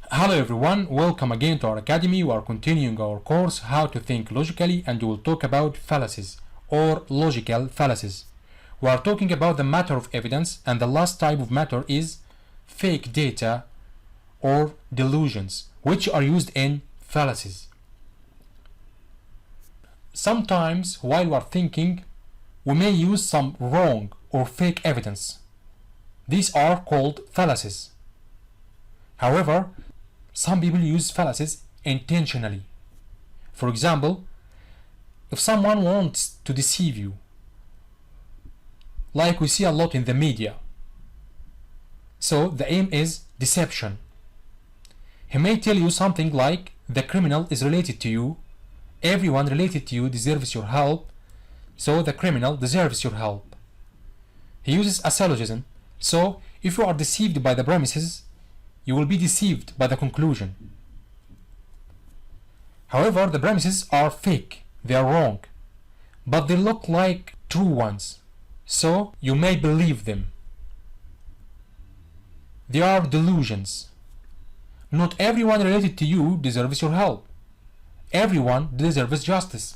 Hello everyone, welcome again to our academy. We are continuing our course How to Think Logically, and we will talk about fallacies or logical fallacies. We are talking about the matter of evidence, and the last type of matter is fake data or delusions, which are used in fallacies. Sometimes while we are thinking, we may use some wrong or fake evidence. These are called fallacies. However, some people use fallacies intentionally. For example, if someone wants to deceive you, like we see a lot in the media, so the aim is deception. He may tell you something like, the criminal is related to you, everyone related to you deserves your help, so the criminal deserves your help. He uses a syllogism, so if you are deceived by the premises, you will be deceived by the conclusion. However, the premises are fake, they are wrong, but they look like true ones, so you may believe them. They are delusions. Not everyone related to you deserves your help. Everyone deserves justice.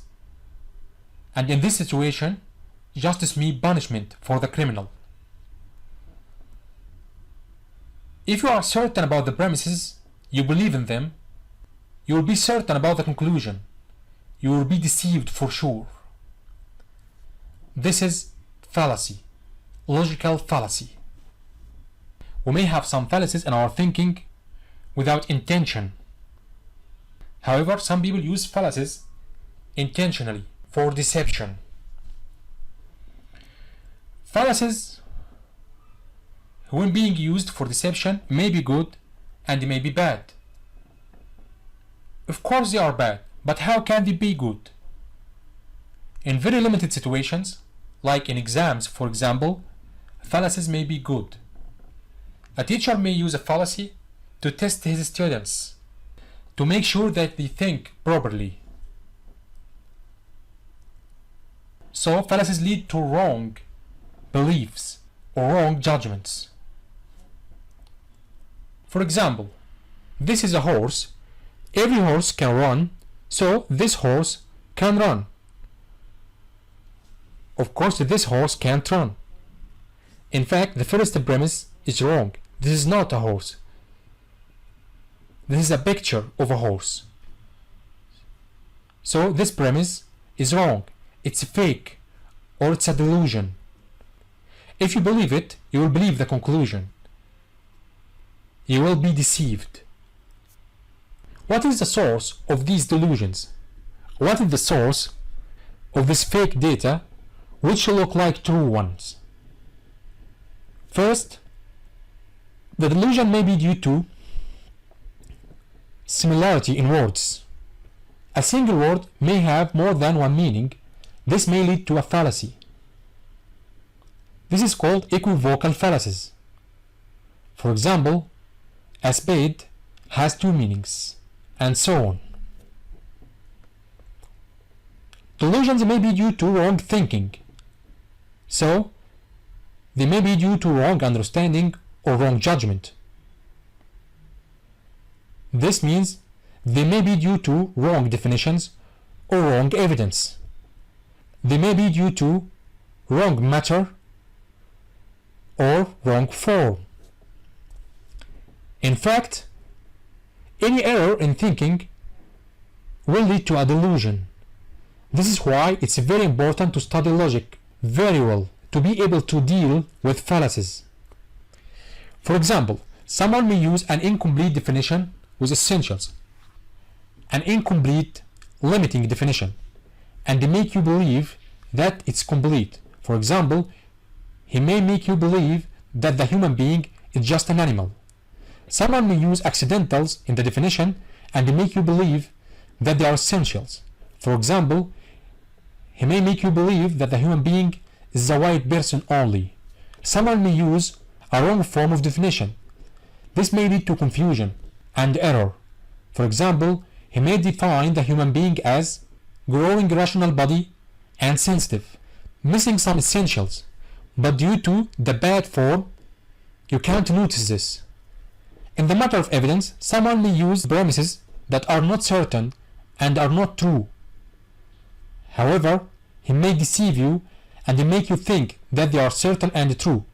And in this situation, justice means punishment for the criminal. If you are certain about the premises, you believe in them, you will be certain about the conclusion. You will be deceived for sure. This is fallacy, logical fallacy. We may have some fallacies in our thinking without intention. However, some people use fallacies intentionally for deception. Fallacies, when being used for deception, may be good and may be bad. Of course they are bad, but how can they be good? In very limited situations, like in exams for example, fallacies may be good. A teacher may use a fallacy to test his students, to make sure that they think properly. So fallacies lead to wrong beliefs or wrong judgments. For example, this is a horse. Every horse can run, so this horse can run. Of course, this horse can't run. In fact, the first premise is wrong. This is not a horse. This is a picture of a horse. So this premise is wrong. It's fake, or it's a delusion. If you believe it, you will believe the conclusion. You will be deceived. What is the source of these delusions? What is the source of this fake data which look like true ones? First, the delusion may be due to similarity in words. A single word may have more than one meaning. This may lead to a fallacy. This is called equivocal fallacies. For example, a spade has two meanings, and so on. Delusions may be due to wrong thinking, so they may be due to wrong understanding or wrong judgment. This means they may be due to wrong definitions or wrong evidence. They may be due to wrong matter or wrong form. In fact, any error in thinking will lead to a delusion. This is why it's very important to study logic very well to be able to deal with fallacies. For example, someone may use an incomplete definition with essentials, an incomplete limiting definition, and they make you believe that it's complete. For example, he may make you believe that the human being is just an animal. Someone may use accidentals in the definition and they make you believe that they are essentials. For example, he may make you believe that the human being is a white person only. Someone may use a wrong form of definition. This may lead to confusion and error. For example, he may define the human being as growing rational body and sensitive, missing some essentials, but due to the bad form, you can't notice this. In the matter of evidence, someone may use premises that are not certain and are not true. However, he may deceive you and make you think that they are certain and true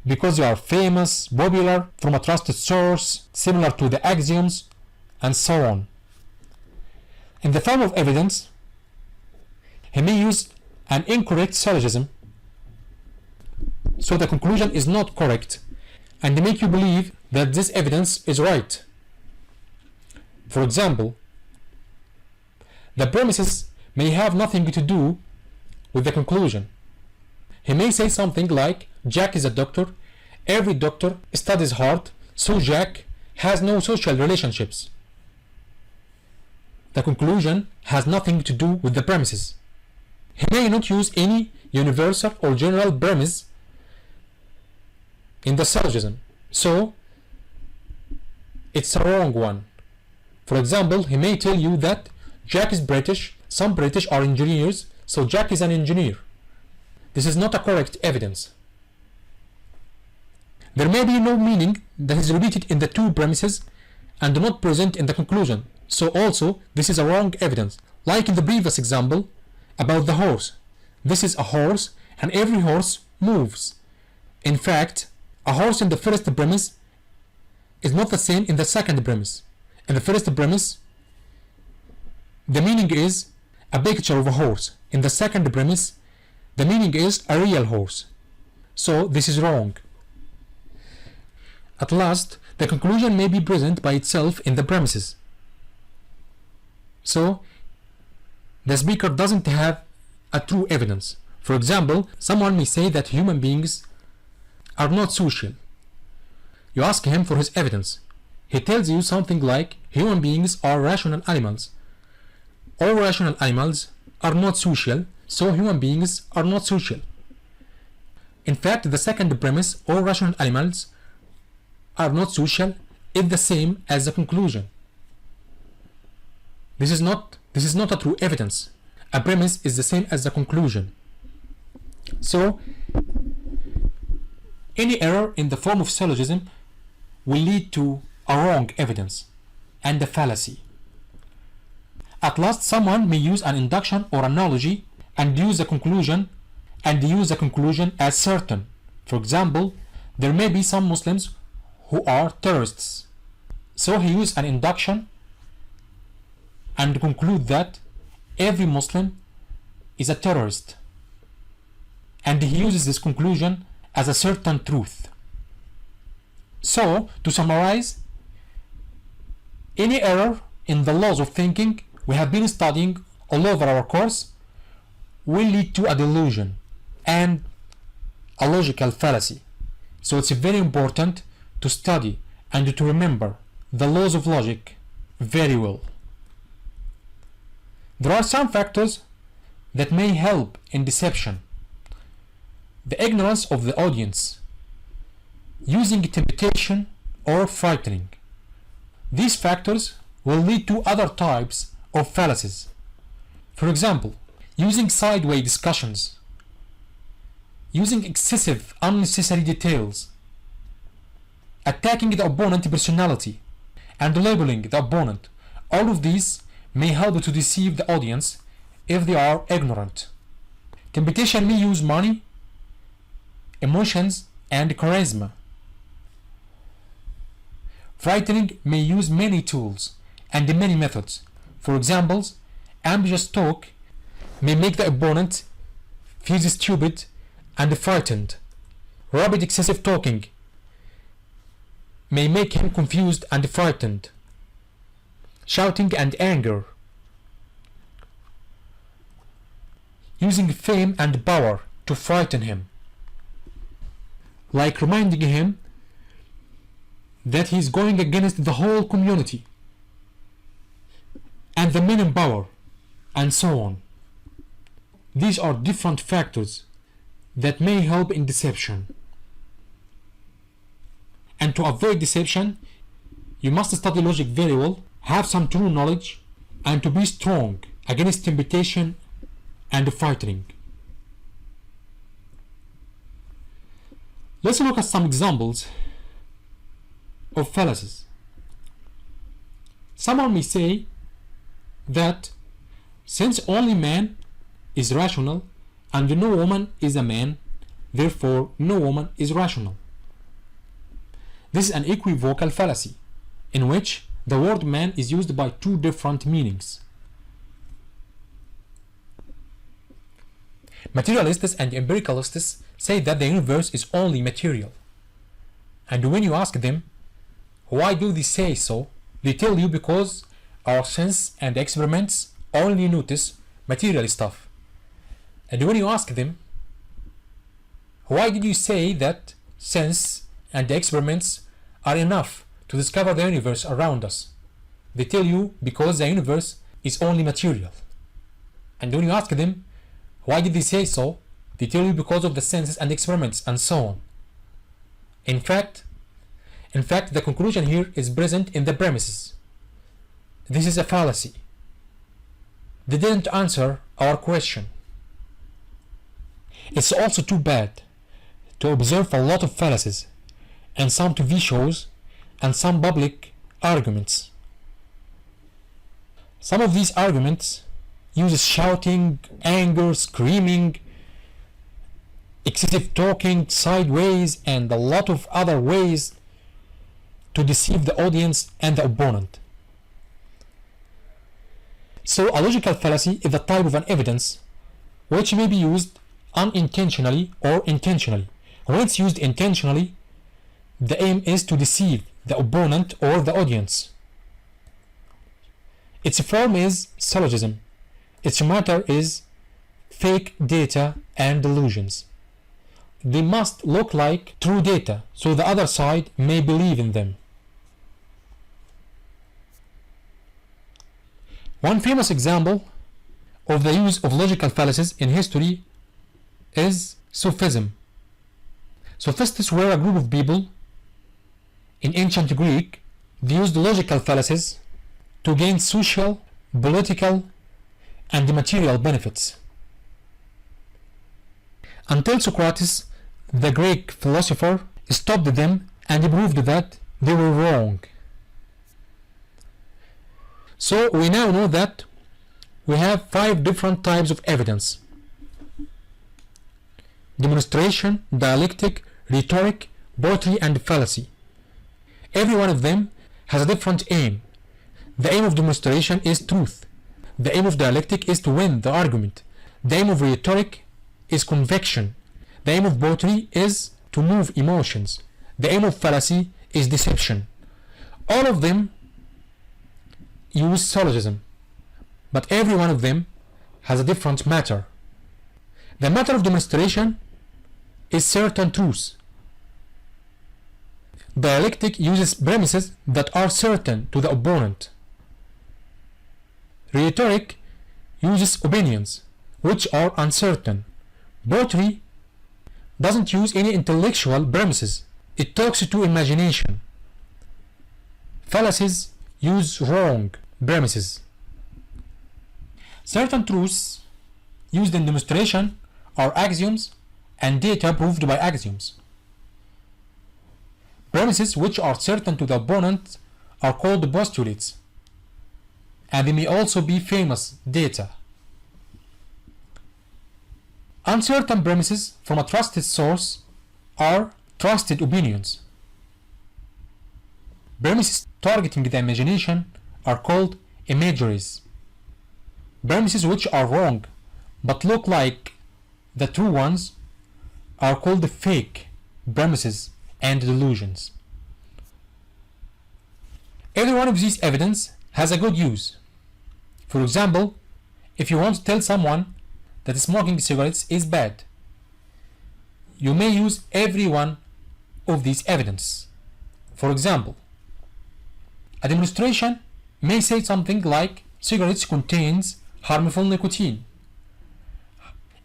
because they are famous, popular, from a trusted source, similar to the axioms, and so on. In the form of evidence, he may use an incorrect syllogism, so the conclusion is not correct, and make you believe that this evidence is right. For example, the premises may have nothing to do with the conclusion. He may say something like, Jack is a doctor, every doctor studies hard, so Jack has no social relationships. The conclusion has nothing to do with the premises. He may not use any universal or general premise in the syllogism, so it's a wrong one. For example, he may tell you that Jack is British, some British are engineers, so Jack is an engineer. This is not a correct evidence. There may be no meaning that is repeated in the two premises and not present in the conclusion, so also this is a wrong evidence. Like in the previous example about the horse. This is a horse and every horse moves. In fact, a horse in the first premise is not the same in the second premise. In the first premise, the meaning is a picture of a horse. In the second premise, the meaning is a real horse. So this is wrong. At last, the conclusion may be present by itself in the premises. So, the speaker doesn't have a true evidence. For example, someone may say that human beings are not social. You ask him for his evidence. He tells you something like, human beings are rational animals. All rational animals are not social, so human beings are not social. In fact, the second premise, all rational animals are not social, is the same as the conclusion. This is not a true evidence. A premise is the same as the conclusion. So, any error in the form of syllogism will lead to a wrong evidence and a fallacy. At last, someone may use an induction or analogy and use the conclusion as certain. For example, there may be some Muslims who are terrorists. So he uses an induction and conclude that every Muslim is a terrorist. And he uses this conclusion as a certain truth. So, to summarize, any error in the laws of thinking we have been studying all over our course will lead to a delusion and a logical fallacy. So it's very important to study and to remember the laws of logic very well. There are some factors that may help in deception. The ignorance of the audience, using temptation or frightening. These factors will lead to other types of fallacies. For example, using sideways discussions, using excessive, unnecessary details, attacking the opponent's personality, and labeling the opponent. All of these may help to deceive the audience if they are ignorant. Temptation may use money, emotions, and charisma. Frightening may use many tools and many methods. For example, ambitious talk may make the opponent feel stupid and frightened. Rapid excessive talking may make him confused and frightened. Shouting and anger. Using fame and power to frighten him. Like reminding him that he is going against the whole community and the men in power, and so on. These are different factors that may help in deception. And to avoid deception, you must study logic very well, have some true knowledge, and to be strong against temptation and frightening. Let's look at some examples of fallacies. Someone may say that since only man is rational and no woman is a man, therefore no woman is rational. This is an equivocal fallacy in which the word man is used by two different meanings. Materialists and empiricalists say that the universe is only material. And when you ask them, why do they say so? They tell you because our sense and experiments only notice material stuff. And when you ask them, why did you say that sense and experiments are enough to discover the universe around us? They tell you because the universe is only material. And when you ask them, why did they say so? They tell you because of the senses and experiments and so on. In fact, the conclusion here is present in the premises. This is a fallacy. They didn't answer our question. It's also too bad to observe a lot of fallacies and some TV shows and some public arguments. Some of these arguments uses shouting, anger, screaming, excessive talking, sideways, and a lot of other ways to deceive the audience and the opponent. So a logical fallacy is a type of an evidence which may be used unintentionally or intentionally. When it's used intentionally, the aim is to deceive the opponent or the audience. Its form is syllogism. Its matter is fake data and delusions. They must look like true data so the other side may believe in them. One famous example of the use of logical fallacies in history is sophism. Sophists were a group of people in ancient Greek. They used logical fallacies to gain social, political, and material benefits. Until Socrates, the Greek philosopher, stopped them and proved that they were wrong. So we now know that we have 5 different types of evidence: demonstration, dialectic, rhetoric, poetry, and fallacy. Every one of them has a different aim. The aim of demonstration is truth. The aim of dialectic is to win the argument. The aim of rhetoric is conviction. The aim of poetry is to move emotions. The aim of fallacy is deception. All of them use syllogism, but every one of them has a different matter. The matter of demonstration is certain truths. Dialectic uses premises that are certain to the opponent. Rhetoric uses opinions which are uncertain. Poetry doesn't use any intellectual premises. It talks to imagination. Fallacies use wrong premises. Certain truths used in demonstration are axioms and data proved by axioms. Premises which are certain to the opponent are called postulates, and they may also be famous data. Uncertain premises from a trusted source are trusted opinions. Premises targeting the imagination are called imageries. Premises which are wrong but look like the true ones are called fake premises and delusions. Every one of these evidence has a good use. For example, if you want to tell someone that smoking cigarettes is bad, you may use every one of these evidence. For example, a demonstration may say something like cigarettes contains harmful nicotine,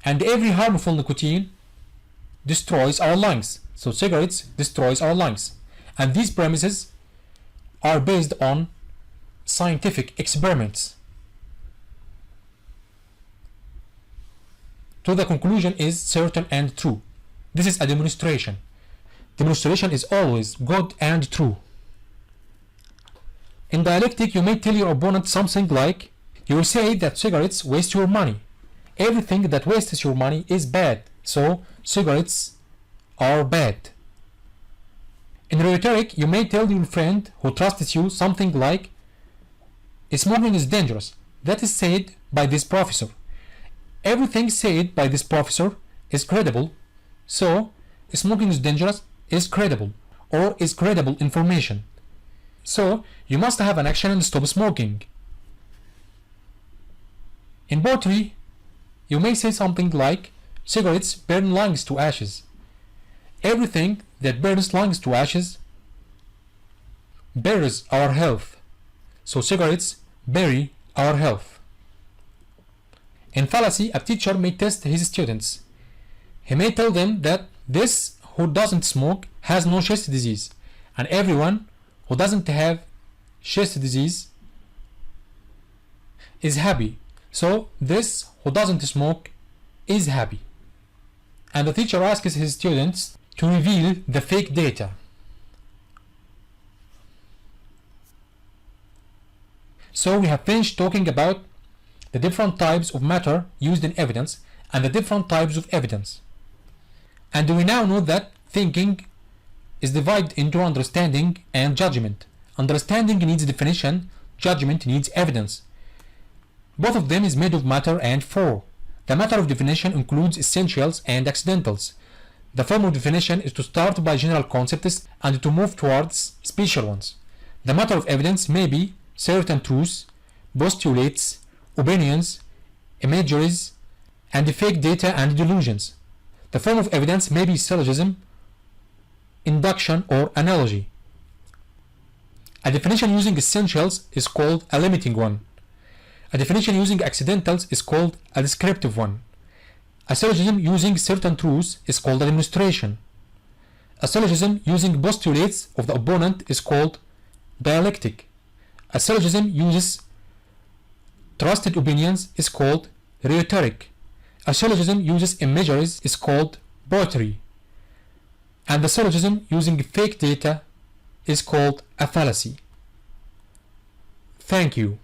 and every harmful nicotine destroys our lungs. So cigarettes destroys our lungs, and these premises are based on scientific experiments. So the conclusion is certain and true. This is a demonstration. Demonstration is always good and true. In dialectic, you may tell your opponent something like, you will say that cigarettes waste your money. Everything that wastes your money is bad, so cigarettes are bad. In rhetoric, you may tell your friend who trusts you something like, smoking is dangerous. That is said by this professor. Everything said by this professor is credible, so smoking is dangerous is credible, or is credible information. So you must have an action and stop smoking. In poetry, you may say something like, cigarettes burn lungs to ashes. Everything that burns lungs to ashes buries our health, so cigarettes bury our health. In fallacy, a teacher may test his students. He may tell them that this who doesn't smoke has no chest disease, and everyone who doesn't have chest disease is happy, so this who doesn't smoke is happy. And the teacher asks his students to reveal the fake data. So we have finished talking about the different types of matter used in evidence and the different types of evidence. And we now know that thinking is divided into understanding and judgment. Understanding needs definition, judgment needs evidence. Both of them is made of matter and form. The matter of definition includes essentials and accidentals. The form of definition is to start by general concepts and to move towards special ones. The matter of evidence may be certain truths, postulates, opinions, imageries, and fake data and delusions. The form of evidence may be syllogism, induction, or analogy. A definition using essentials is called a limiting one. A definition using accidentals is called a descriptive one. A syllogism using certain truths is called a demonstration. A syllogism using postulates of the opponent is called dialectic. A syllogism uses trusted opinions is called rhetoric. A syllogism uses imageries is called poetry. And the syllogism using fake data is called a fallacy. Thank you.